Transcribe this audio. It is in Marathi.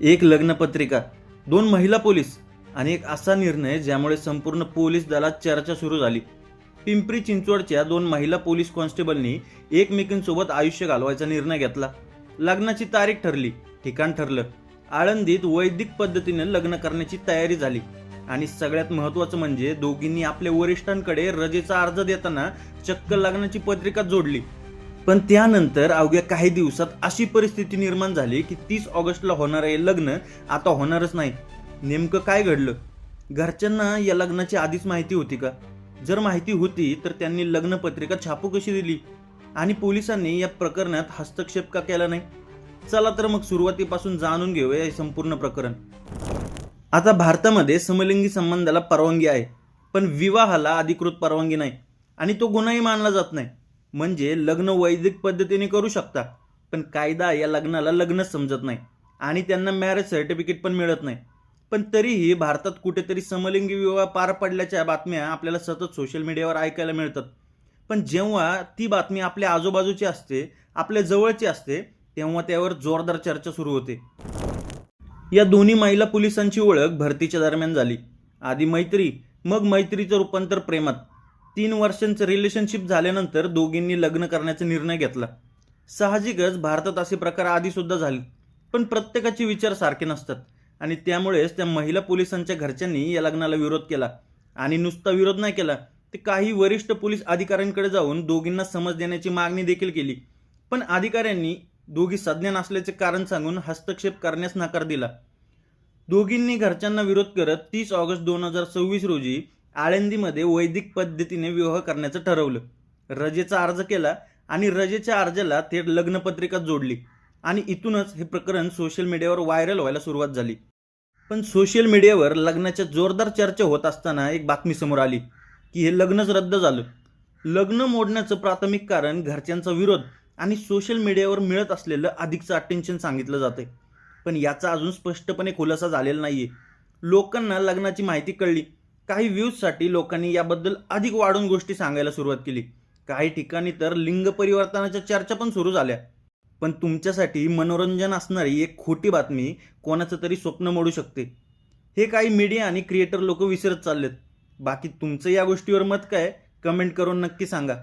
एक लग्नपत्रिका, 2 महिला पोलीस आणि एक असा निर्णय ज्यामुळे संपूर्ण पोलीस दलात चर्चा सुरू झाली. पिंपरी चिंचवडच्या 2 महिला पोलीस कॉन्स्टेबलनी एकमेकींसोबत आयुष्य घालवायचा निर्णय घेतला. लग्नाची तारीख ठरली, ठिकाण ठरलं. आळंदीत वैदिक पद्धतीने लग्न करण्याची तयारी झाली आणि सगळ्यात महत्त्वाचं म्हणजे दोघींनी आपल्या वरिष्ठांकडे रजेचा अर्ज देताना चक्क लग्नाची पत्रिका जोडली. पण त्यानंतर अवघ्या काही दिवसात अशी परिस्थिती निर्माण झाली की 30 ऑगस्टला होणारं हे लग्न आता होणारच नाही. नेमकं काय घडलं? घरच्यांना या लग्नाची आधीच माहिती होती का? जर माहिती होती तर त्यांनी लग्नपत्रिका छापू कशी दिली? आणि पोलिसांनी या प्रकरणात हस्तक्षेप का केला नाही? चला तर मग सुरुवातीपासून जाणून घेऊया हे संपूर्ण प्रकरण. आता भारतामध्ये समलिंगी संबंधाला परवानगी आहे, पण विवाहाला अधिकृत परवानगी नाही आणि तो गुन्हाही मानला जात नाही. म्हणजे लग्न वैदिक पद्धतीने करू शकता, पण कायदा या लग्नाला लग्नच समजत नाही आणि त्यांना मॅरेज सर्टिफिकेट पण मिळत नाही. पण तरीही भारतात कुठेतरी समलिंगी विवाह पार पडल्याच्या बातम्या आपल्याला सतत सोशल मीडियावर ऐकायला मिळतात. पण जेव्हा ती बातमी आपल्या आजूबाजूची असते, आपल्या जवळची असते, तेव्हा त्यावर जोरदार चर्चा सुरू होते. या दोन्ही महिला पोलिसांची ओळख भरतीच्या दरम्यान झाली. आधी मैत्री, मग मैत्रीचं रूपांतर प्रेमात. 3 वर्षांचं रिलेशनशिप झाल्यानंतर दोघींनी लग्न करण्याचा निर्णय घेतला. साहजिकच भारतात असे प्रकार आधी सुद्धा झाले, पण प्रत्येकाचे विचार सारखे नसतात आणि त्यामुळेच त्या महिला पोलिसांच्या घरच्यांनी या लग्नाला विरोध केला. आणि नुसता विरोध नाही केला, ते काही वरिष्ठ पोलीस अधिकाऱ्यांकडे जाऊन दोघींना समज देण्याची मागणी देखील केली. पण अधिकाऱ्यांनी दोघी सज्ञ नसल्याचे कारण सांगून हस्तक्षेप करण्यास नकार दिला. दोघींनी घरच्यांना विरोध करत 30 ऑगस्ट 2026 रोजी आळंदीमध्ये वैदिक पद्धतीने विवाह करण्याचं ठरवलं. रजेचा अर्ज केला आणि रजेच्या अर्जाला थेट लग्नपत्रिका जोडली आणि इथूनच हे प्रकरण सोशल मीडियावर व्हायरल व्हायला सुरुवात झाली. पण सोशल मीडियावर लग्नाच्या जोरदार चर्चा होत असताना एक बातमी समोर आली की हे लग्नच रद्द झालं. लग्न मोडण्याचं प्राथमिक कारण घरच्यांचा विरोध आणि सोशल मीडियावर मिळत असलेलं अधिकचं अटेन्शन सांगितलं जाते. पण याचा अजून स्पष्टपणे खुलासा झालेला नाहीये. लोकांना लग्नाची माहिती कळली. काही व्ह्यूजसाठी लोकांनी याबद्दल अधिक वाढून गोष्टी सांगायला सुरुवात केली. काही ठिकाणी तर लिंग परिवर्तनाच्या चर्चा पण सुरू झाल्या. पण तुमच्यासाठी मनोरंजन असणारी एक खोटी बातमी कोणाचं तरी स्वप्न मोडू शकते. हे काही मीडिया आणि क्रिएटर लोक विसरत चाललेत. बाकी तुमचं या गोष्टीवर मत काय? कमेंट करून नक्की सांगा.